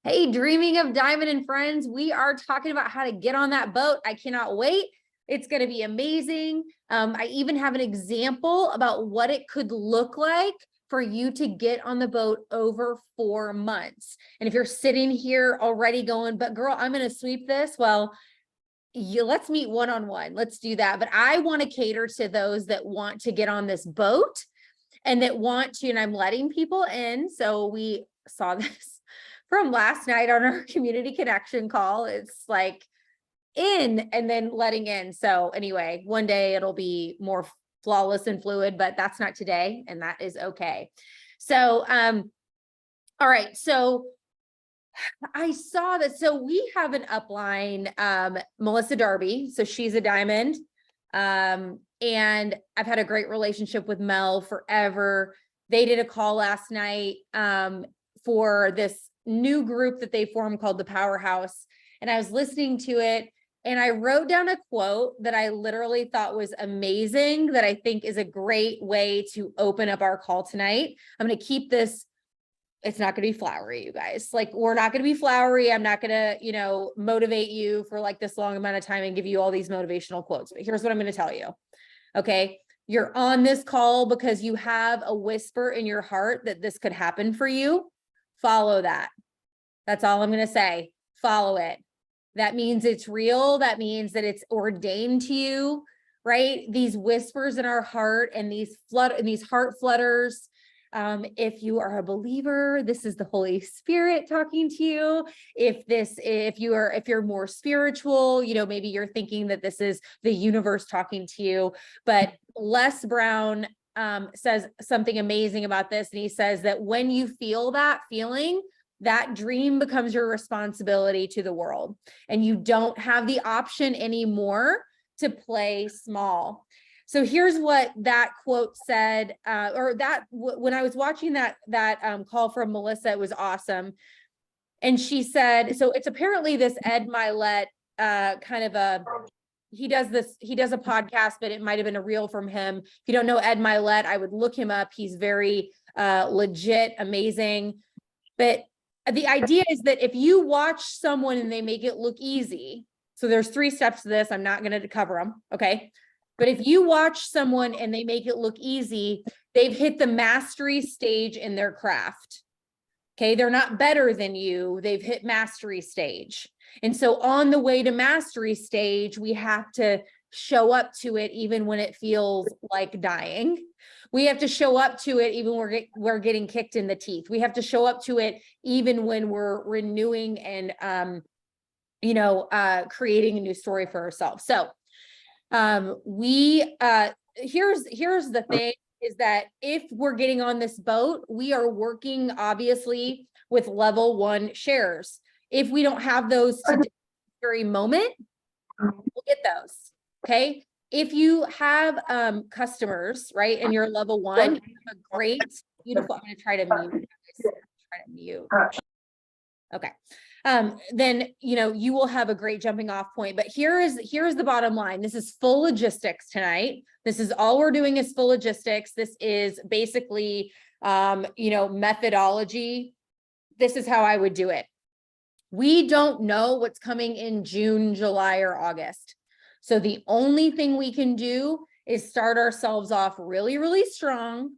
Hey, dreaming of Diamond and Friends, we are talking about how to get on that boat. I cannot wait. It's going to be amazing. I even have an example about what it could look like for you to get on the boat over 4 months. And if you're sitting here already going, but girl, I'm going to sweep this. Well, let's meet one-on-one. Let's do that. But I want to cater to those that want to get on this boat and that want to, and I'm letting people in. So we saw this from last night on our community connection call. It's like in and then letting in. So anyway, one day it'll be more flawless and fluid, but that's not today, and that is okay. So all right, so I saw that. So we have an upline, Melissa Darby. So she's a diamond. And I've had a great relationship with Mel forever. They did a call last night for this new group that they formed called the Powerhouse. And I was listening to it and I wrote down a quote that I literally thought was amazing, that I think is a great way to open up our call tonight. I'm going to keep this. It's not going to be flowery, you guys. Like, we're not going to be flowery. I'm not going to, motivate you for like this long amount of time and give you all these motivational quotes. But here's what I'm going to tell you. Okay. You're on this call because you have a whisper in your heart that this could happen for you. Follow that. That's all I'm going to say. Follow it. That means it's real. That means that it's ordained to you, right? These whispers in our heart and these heart flutters. If you are a believer, this is the Holy Spirit talking to you. If you're more spiritual, maybe you're thinking that this is the universe talking to you. But Les Brown says something amazing about this. And he says that when you feel that feeling, that dream becomes your responsibility to the world. And you don't have the option anymore to play small. So here's what that quote said, when I was watching that call from Melissa, it was awesome. And she said, so it's apparently this Ed Mylett he does a podcast, but it might've been a reel from him. If you don't know Ed Mylett, I would look him up. He's very legit, amazing. But the idea is that if you watch someone and they make it look easy, so there's 3 steps to this. I'm not going to cover them. Okay. But if you watch someone and they make it look easy, they've hit the mastery stage in their craft. Okay. They're not better than you. They've hit mastery stage. And so on the way to mastery stage, we have to show up to it even when it feels like dying. We have to show up to it even when we're getting kicked in the teeth. We have to show up to it even when we're renewing and creating a new story for ourselves. So here's the thing, is that if we're getting on this boat, we are working obviously with level 1 shares. If we don't have those today, very moment, we'll get those. Okay. If you have customers, right, and you're level 1, you have a great, beautiful, I'm going to try to mute. Okay. Then, you will have a great jumping off point. But here's the bottom line. This is full logistics tonight. This is all we're doing is full logistics. This is basically, methodology. This is how I would do it. We don't know what's coming in June, July, or August. So the only thing we can do is start ourselves off really, really strong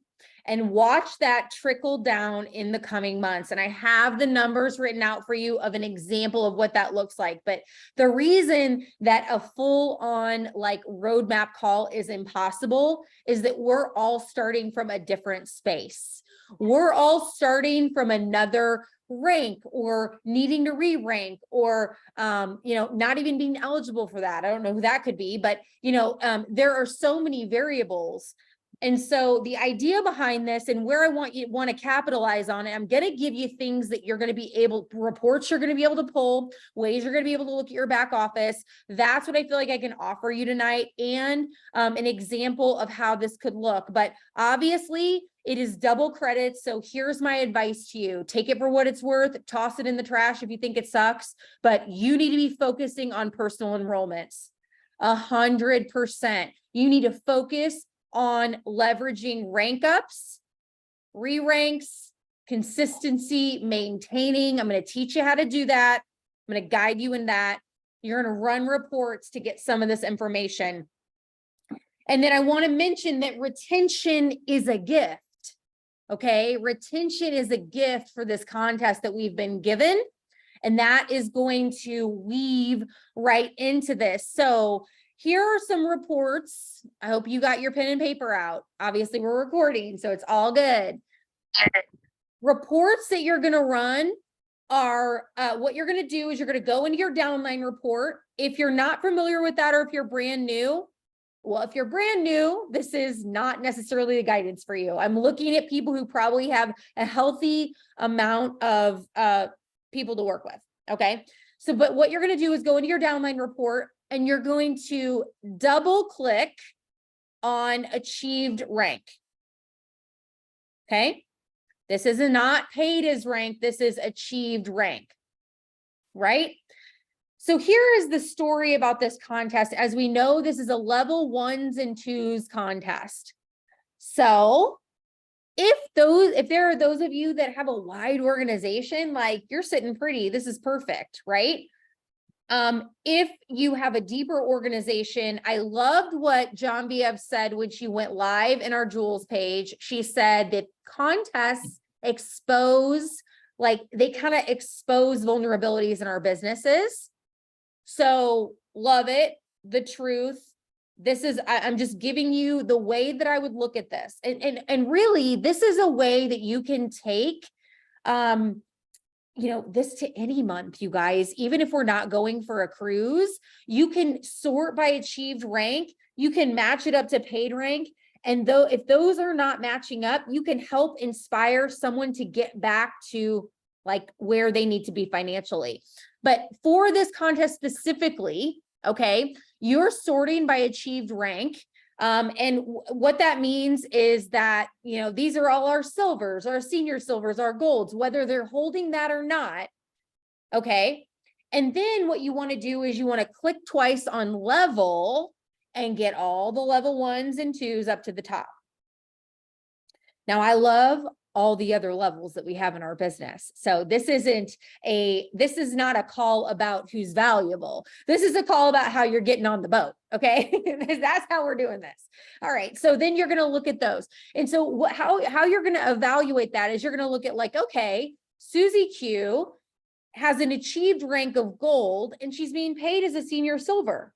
and watch that trickle down in the coming months. And I have the numbers written out for you of an example of what that looks like. But the reason that a full on roadmap call is impossible is that we're all starting from a different space. We're all starting from another rank or needing to re-rank or, not even being eligible for that. I don't know who that could be, but, there are so many variables. And so the idea behind this and where I want to capitalize on it, I'm going to give you things that you're going to be reports you're going to be able to pull, ways you're going to be able to look at your back office. That's what I feel like I can offer you tonight, and an example of how this could look. But obviously, it is double credit. So here's my advice to you. Take it for what it's worth. Toss it in the trash if you think it sucks. But you need to be focusing on personal enrollments. 100%. You need to focus on leveraging rank ups, re-ranks, consistency, maintaining. I'm going to teach you how to do that. I'm going to guide you in that. You're going to run reports to get some of this information. And then I want to mention that retention is a gift. Okay. Retention is a gift for this contest that we've been given. And that is going to weave right into this. So here are some reports. I hope you got your pen and paper out. Obviously, we're recording, so it's all good. Reports that you're going to run are what you're going to do is you're going to go into your downline report. If you're not familiar with that, or if you're brand new, well, if you're brand new, this is not necessarily the guidance for you. I'm looking at people who probably have a healthy amount of people to work with. Okay. So, but what you're going to do is go into your downline report and you're going to double click on achieved rank. Okay. This is not paid as rank. This is achieved rank, right? So here is the story about this contest. As we know, this is a level 1s and 2s contest. So if there are those of you that have a wide organization, like you're sitting pretty, this is perfect, right? If you have a deeper organization, I loved what Genevieve said when she went live in our Jules page. She said that contests expose, like they kind of expose vulnerabilities in our businesses. So love it. The truth. This is, I'm just giving you the way that I would look at this. And really, this is a way that you can take, this to any month, you guys. Even if we're not going for a cruise, you can sort by achieved rank. You can match it up to paid rank. And though, if those are not matching up, you can help inspire someone to get back to like where they need to be financially. But for this contest specifically, okay, you're sorting by achieved rank. And what that means is that, these are all our silvers, our senior silvers, our golds, whether they're holding that or not. Okay. And then what you want to do is you want to click twice on level and get all the level 1s and 2s up to the top. Now, I love all the other levels that we have in our business. So this is not a call about who's valuable. This is a call about how you're getting on the boat. Okay. That's how we're doing this. All right. So then you're going to look at those. And so how you're going to evaluate that is you're going to look at like, okay, Susie Q has an achieved rank of gold and she's being paid as a senior silver.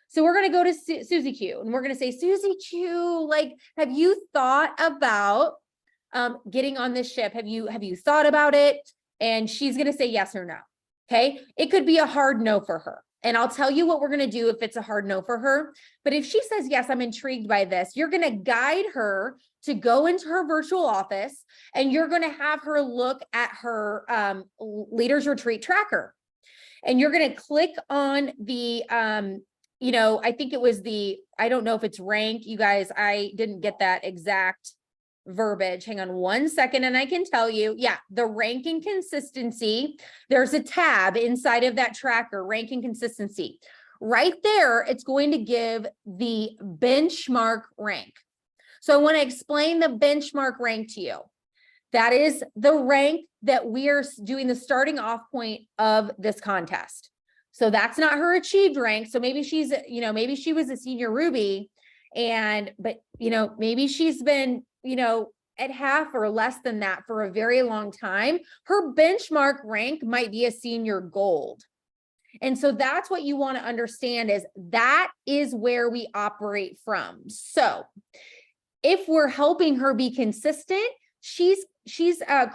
So we're going to go to Susie Q and we're going to say, Susie Q, like, have you thought about getting on this ship? Have you thought about it? And she's going to say yes or no. Okay. It could be a hard no for her. And I'll tell you what we're going to do if it's a hard no for her. But if she says, yes, I'm intrigued by this, you're going to guide her to go into her virtual office and you're going to have her look at her Leaders Retreat tracker. And you're going to click on the, I think it was I don't know if it's rank, you guys, I didn't get that exact verbiage. Hang on one second. And I can tell you, yeah, the ranking consistency, there's a tab inside of that tracker, ranking consistency. Right there, it's going to give the benchmark rank. So I want to explain the benchmark rank to you. That is the rank that we are doing the starting off point of this contest. So that's not her achieved rank. So maybe she's, maybe she was a senior Ruby but maybe she's been, at half or less than that for a very long time. Her benchmark rank might be a senior gold. And so that's what you want to understand is that is where we operate from. So if we're helping her be consistent, she's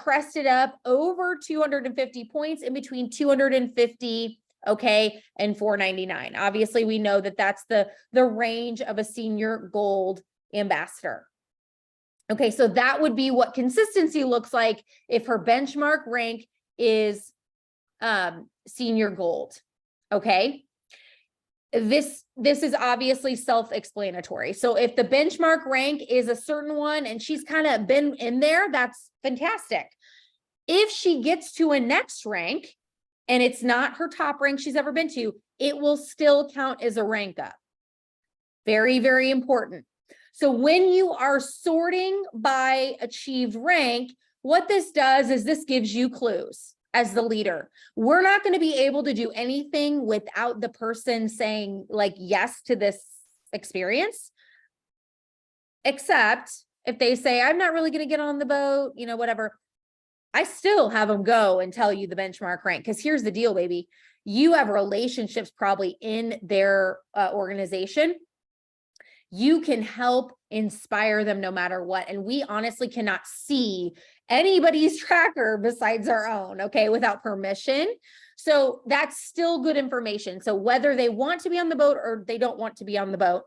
crested up over 250 points in between 250 and 499. Obviously, we know that that's the range of a senior gold ambassador. Okay, so that would be what consistency looks like if her benchmark rank is senior gold. Okay, this is obviously self-explanatory. So if the benchmark rank is a certain one and she's kind of been in there, that's fantastic. If she gets to a next rank and it's not her top rank she's ever been to, it will still count as a rank up. Very, very important. So when you are sorting by achieved rank, what this does is this gives you clues as the leader. We're not going to be able to do anything without the person saying like yes to this experience, except if they say, I'm not really going to get on the boat, you know, whatever. I still have them go and tell you the benchmark rank. Because here's the deal, baby. You have relationships probably in their organization. You can help inspire them no matter what. And we honestly cannot see anybody's tracker besides our own, okay, without permission. So that's still good information. So whether they want to be on the boat or they don't want to be on the boat,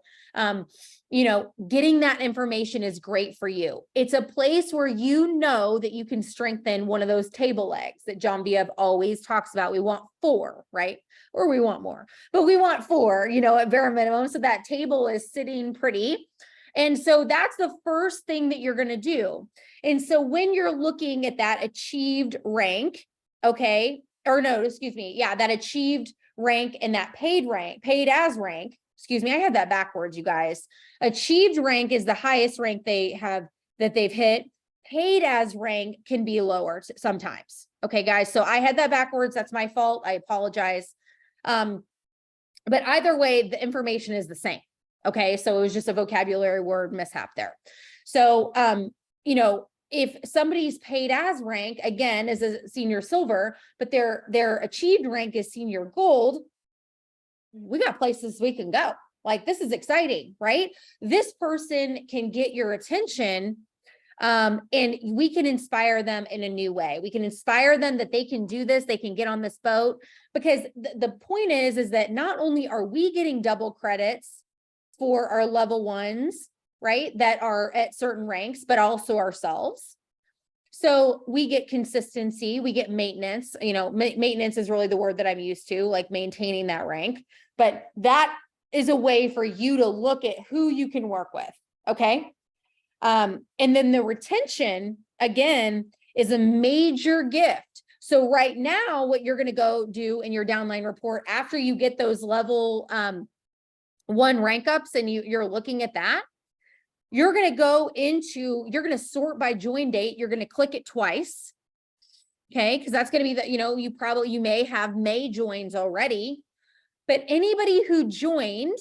you know, getting that information is great for you. It's a place where you know that you can strengthen one of those table legs that Genevieve always talks about. We want 4, right? Or we want more, but we want 4, you know, at bare minimum. So that table is sitting pretty. And so that's the first thing that you're going to do. And so when you're looking at that achieved rank, okay, or no, excuse me. Yeah, that achieved rank and that paid as rank. Excuse me, I had that backwards, you guys. Achieved rank is the highest rank they have that they've hit. Paid as rank can be lower sometimes. Okay, guys. So I had that backwards. That's my fault. I apologize. But either way, the information is the same. Okay, so it was just a vocabulary word mishap there. So, you know, if somebody's paid as rank, again, is a senior silver, but their achieved rank is senior gold, we got places we can go. Like, this is exciting, right? This person can get your attention, and we can inspire them in a new way. We can inspire them that they can do this, they can get on this boat, because the point is that not only are we getting double credits for our level 1s, right, that are at certain ranks, but also ourselves. So we get consistency, we get maintenance, you know, maintenance is really the word that I'm used to, like maintaining that rank, but that is a way for you to look at who you can work with. Okay. And then the retention, again, is a major gift. So right now, what you're going to go do in your downline report after you get those level 1 rank ups and you're looking at that, you're going to go into, you're going to sort by join date. You're going to click it twice. Okay. Cause that's going to be the, you know, you may have May joins already, but anybody who joined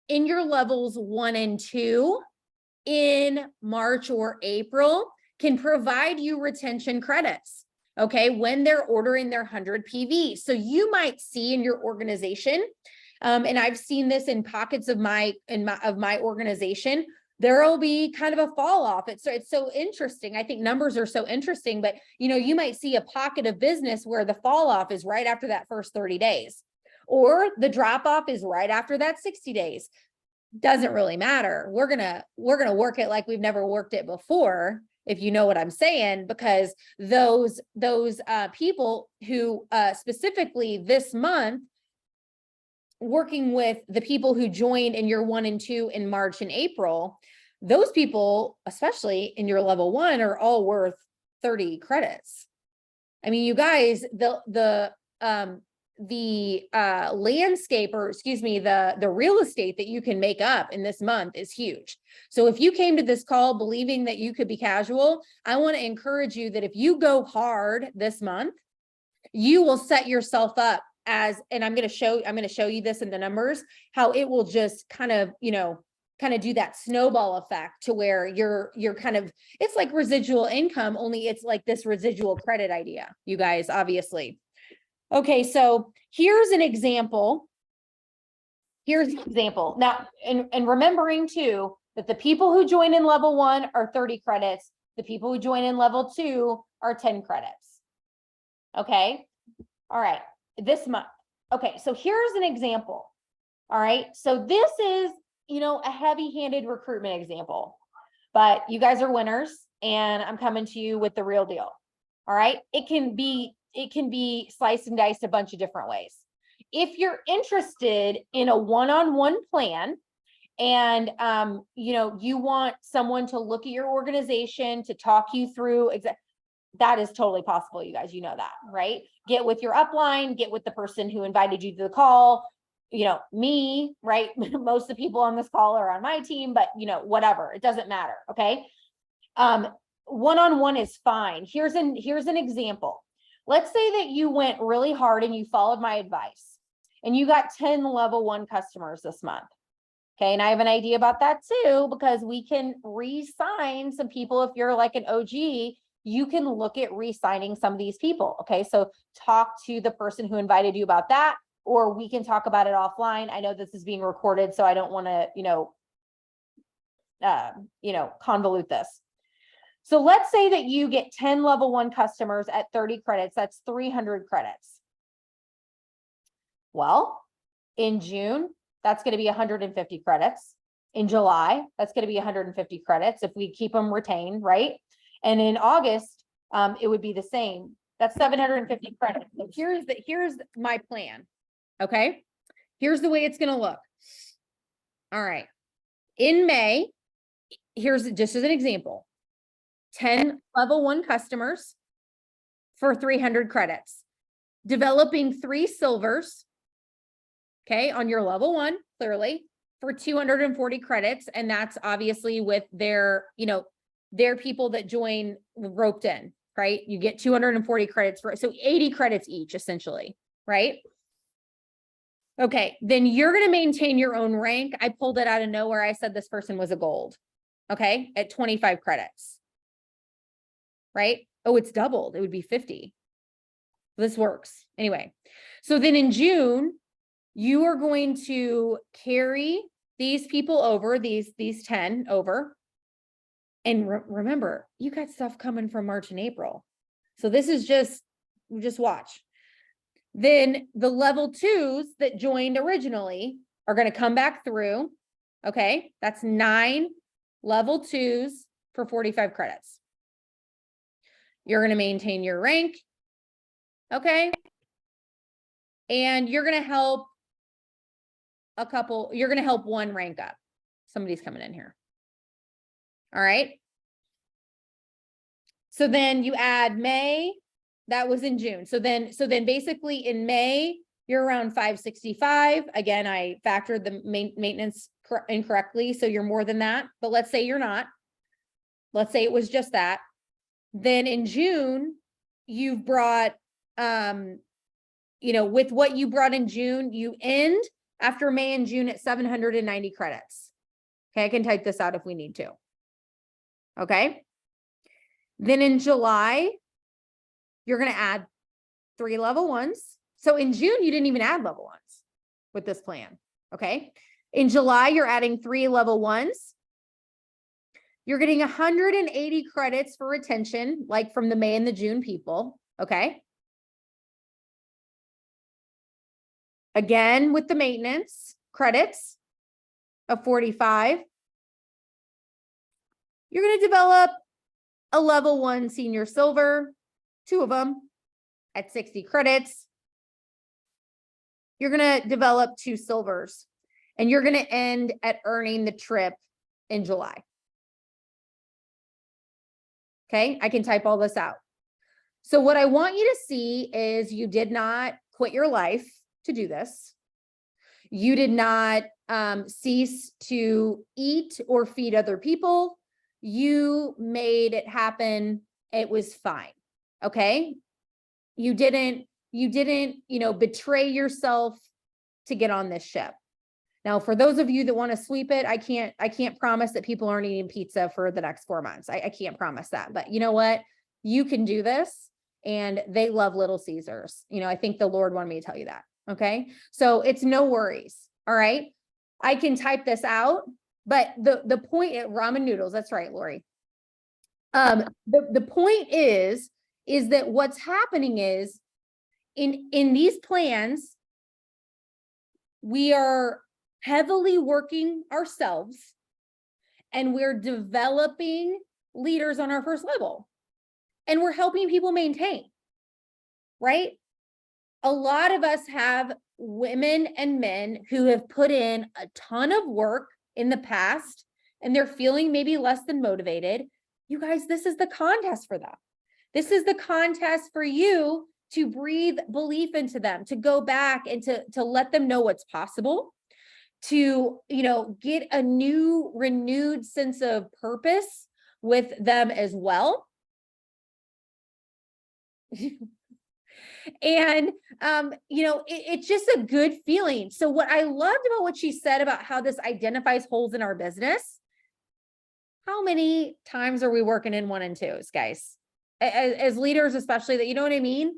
in your levels 1 and 2 in March or April can provide you retention credits. Okay. When they're ordering their 100 PV. So you might see in your organization, and I've seen this in pockets of my organization, there will be kind of a fall off. It's so interesting. I think numbers are so interesting, but you know, you might see a pocket of business where the fall off is right after that first 30 days, or the drop off is right after that 60 days. Doesn't really matter. We're gonna work it like we've never worked it before, if you know what I'm saying, because those people who specifically this month, working with the people who joined in your 1 and 2 in March and April, those people, especially in your level 1, are all worth 30 credits. I mean, you guys, the landscape, or excuse me, the real estate that you can make up in this month is huge. So if you came to this call believing that you could be casual, I want to encourage you that if you go hard this month, you will set yourself up as, and I'm going to show you this in the numbers, how it will just kind of, you know, kind of do that snowball effect to where you're kind of, it's like residual income, only it's like this residual credit idea, you guys, obviously. Okay, so here's an example. Now, and remembering too, that the people who join in level 1 are 30 credits. The people who join in level 2 are 10 credits. Okay. All right. This month. Okay. So here's an example. All right. So this is, you know, a heavy-handed recruitment example, but you guys are winners and I'm coming to you with the real deal. All right. It can be sliced and diced a bunch of different ways. If you're interested in a one-on-one plan and, you know, you want someone to look at your organization, to talk you through, that is totally possible. You guys, you know that, right? Get with your upline, get with the person who invited you to the call, you know, me, right? Most of the people on this call are on my team, but you know, whatever, it doesn't matter. Okay. one-on-one is fine. Here's an example. Let's say that you went really hard and you followed my advice and you got 10 level 1 customers this month. Okay. And I have an idea about that too, because we can re-sign some people. If you're like an OG, you can look at re-signing some of these people. Okay. So talk to the person who invited you about that, or we can talk about it offline. I know this is being recorded, so I don't want to, convolute this. So let's say that you get 10 level 1 customers at 30 credits. That's 300 credits. Well, in June, that's going to be 150 credits. In July, that's going to be 150 credits if we keep them retained, right? And in August, it would be the same. That's 750 credits. So here's my plan. Okay. Here's the way it's going to look. All right. In May, here's just as an example, 10 level 1 customers for 300 credits, developing 3 silvers. Okay. On your level 1, clearly for 240 credits. And that's obviously with their people that join roped in, right? You get 240 credits so 80 credits each essentially, right? Okay. Then you're going to maintain your own rank. I pulled it out of nowhere. I said this person was a gold. Okay. At 25 credits, right? Oh, it's doubled. It would be 50. This works. Anyway. So then in June, you are going to carry these people over, these 10 over. And remember, you got stuff coming from March and April. So this is just watch. Then the level 2s that joined originally are going to come back through. Okay. That's 9 level 2s for 45 credits. You're going to maintain your rank. Okay. And you're going to help you're going to help 1 rank up. Somebody's coming in here. All right. So then you add May, that was in June. So then basically in May, you're around 565. Again, I factored the maintenance incorrectly. So you're more than that, but let's say you're not. Let's say it was just that. Then in June, you've brought, with what you brought in June, you end after May and June at 790 credits. Okay. I can type this out if we need to. Okay. Then in July, you're going to add 3 level 1s. So in June, you didn't even add level 1s with this plan. Okay. In July, you're adding 3 level 1s. You're getting 180 credits for retention, like from the May and the June people. Okay. Again, with the maintenance credits of 45, you're going to develop a level 1 senior silver, 2 of them at 60 credits. You're going to develop 2 silvers, and you're going to end at earning the trip in July. Okay. I can type all this out. So what I want you to see is you did not quit your life to do this. You did not cease to eat or feed other people. You made it happen. It was fine. Okay. You didn't, betray yourself to get on this ship. Now, for those of you that want to sweep it, I can't promise that people aren't eating pizza for the next 4 months. I can't promise that, but you know what? You can do this, and they love Little Caesars. I think the Lord wanted me to tell you that. Okay. So it's no worries. All right. I can type this out, but the point ramen noodles. That's right, Lori. The point is that what's happening is in these plans, we are heavily working ourselves, and we're developing leaders on our first level, and we're helping people maintain, right? A lot of us have women and men who have put in a ton of work in the past, and they're feeling maybe less than motivated. You guys, this is the contest for them. This is the contest for you to breathe belief into them, to go back and to let them know what's possible, to, get a new renewed sense of purpose with them as well. And, it's just a good feeling. So what I loved about what she said about how this identifies holes in our business, how many times are we working in 1 and 2s, guys? As leaders, especially, that, you know what I mean?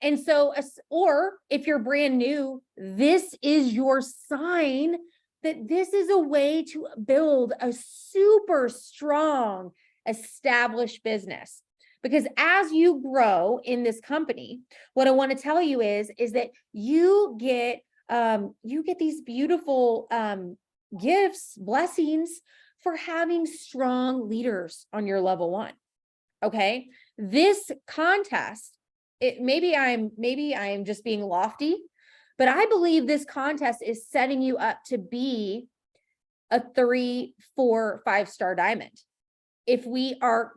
And so, or if you're brand new, this is your sign that this is a way to build a super strong, established business. Because as you grow in this company, what I want to tell you is that you get these beautiful gifts, blessings for having strong leaders on your level 1. Okay. This contest, maybe I'm just being lofty, but I believe this contest is setting you up to be a 3, 4, 5-star diamond. If we are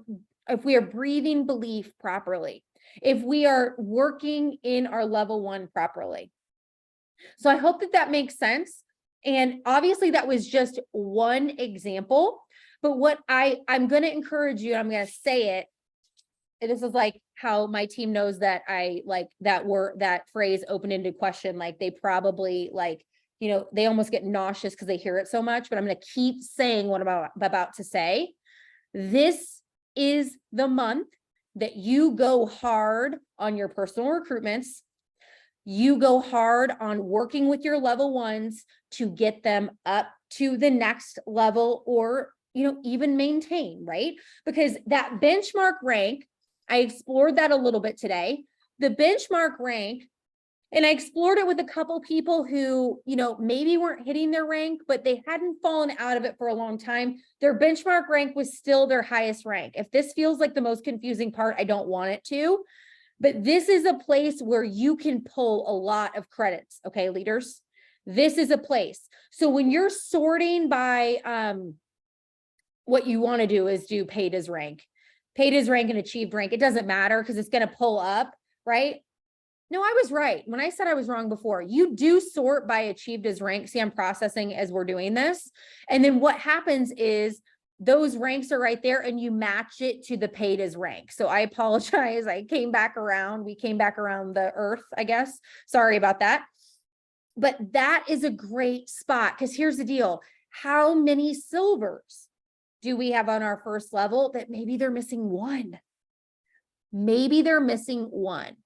breathing belief properly, if we are working in our level 1 properly. So I hope that makes sense. And obviously that was just one example, but what I'm going to encourage you, I'm going to say it. This is like how my team knows that I like that phrase open-ended question. Like they probably they almost get nauseous because they hear it so much, but I'm going to keep saying what I'm about to say. This is the month that you go hard on your personal recruitments. You go hard on working with your level 1s to get them up to the next level, or, even maintain, right? Because that benchmark rank, I explored that a little bit today. The benchmark rank, and I explored it with a couple people who, maybe weren't hitting their rank, but they hadn't fallen out of it for a long time. Their benchmark rank was still their highest rank. If this feels like the most confusing part, I don't want it to, but this is a place where you can pull a lot of credits. Okay, leaders, this is a place. So when you're sorting by, what you want to do is do paid as rank and achieved rank. It doesn't matter because it's going to pull up, right? No, I was right when I said I was wrong before. You do sort by achieved as rank. See, I'm processing as we're doing this. And then what happens is those ranks are right there and you match it to the paid as rank. So I apologize. We came back around the earth, I guess. Sorry about that. But that is a great spot because here's the deal. How many silvers do we have on our first level that maybe they're missing 1? Maybe they're missing 1.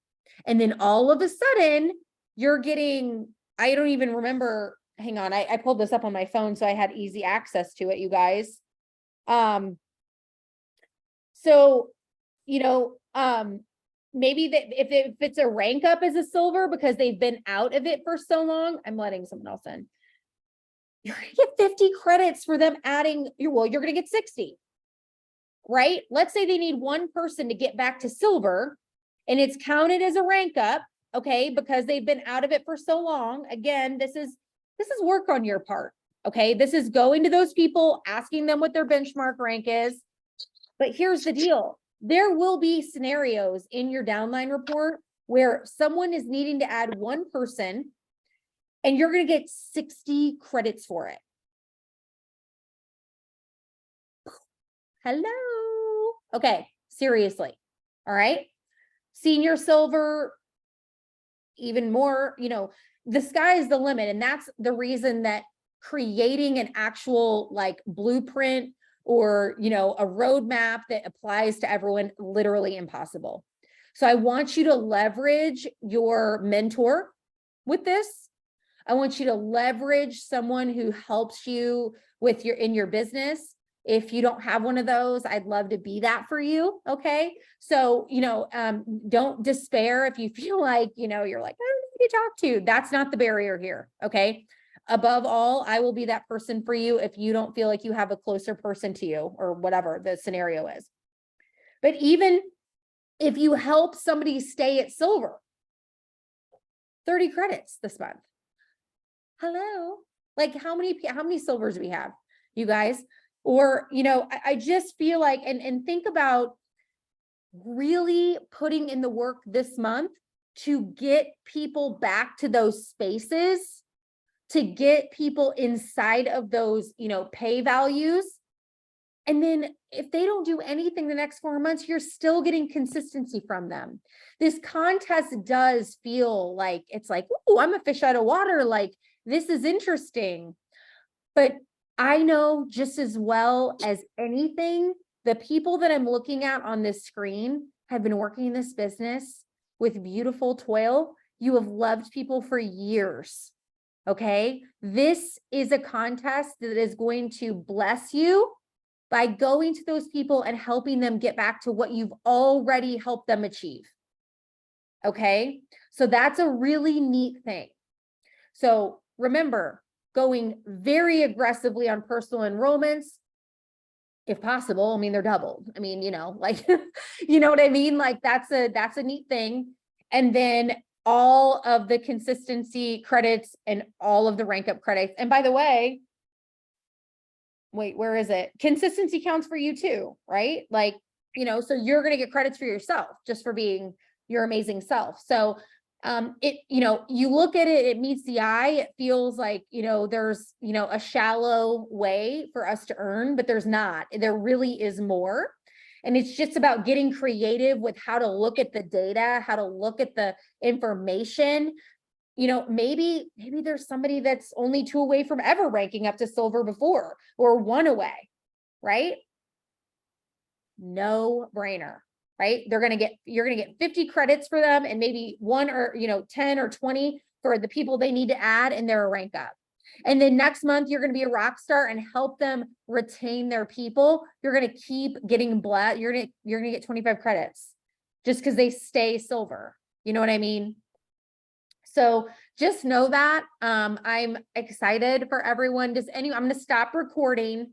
And then all of a sudden you're getting, I don't even remember, hang on. I pulled this up on my phone, so I had easy access to it, you guys. Maybe that if it's a rank up as a silver because they've been out of it for so long, I'm letting someone else in. You're going to get 50 credits for them adding you're going to get 60, right? Let's say they need 1 person to get back to silver and it's counted as a rank up. Okay. Because they've been out of it for so long. Again, this is work on your part. Okay. This is going to those people, asking them what their benchmark rank is. But here's the deal. There will be scenarios in your downline report where someone is needing to add 1 person and you're going to get 60 credits for it. Hello. Okay. Seriously. All right. Senior silver, even more, the sky is the limit. And that's the reason that creating an actual blueprint or, a roadmap that applies to everyone, literally impossible. So I want you to leverage your mentor with this. I want you to leverage someone who helps you with in your business. If you don't have one of those, I'd love to be that for you. Okay. So, don't despair if you feel like, you're like, I don't need to talk to. That's not the barrier here. Okay. Above all, I will be that person for you if you don't feel like you have a closer person to you or whatever the scenario is. But even if you help somebody stay at silver, 30 credits this month. Hello. Like how many silvers do we have, you guys? Or, I just feel like, and think about really putting in the work this month to get people back to those spaces, to get people inside of those, pay values. And then if they don't do anything the next 4 months, you're still getting consistency from them. This contest does feel like it's like, oh, I'm a fish out of water. Like, this is interesting. But I know just as well as anything, the people that I'm looking at on this screen have been working in this business with beautiful toil. You have loved people for years. Okay. This is a contest that is going to bless you by going to those people and helping them get back to what you've already helped them achieve. Okay. So that's a really neat thing. So remember, going very aggressively on personal enrollments, if possible. I mean, they're doubled. I mean, like, you know what I mean? Like, that's a neat thing. And then all of the consistency credits and all of the rank up credits. And by the way, wait, where is it? Consistency counts for you too, right? Like, so you're going to get credits for yourself just for being your amazing self. So you look at it, it meets the eye. It feels like, there's, a shallow way for us to earn, but there's not. There really is more. And it's just about getting creative with how to look at the data, how to look at the information. Maybe there's somebody that's only 2 away from ever ranking up to silver before, or 1 away, right? No brainer, right? You're going to get 50 credits for them, and maybe 1 or 10 or 20 for the people they need to add, and they're a rank up. And then next month, you're going to be a rock star and help them retain their people. You're going to keep getting you're going to get 25 credits just because they stay silver. You know what I mean? So just know that I'm excited for everyone. I'm going to stop recording.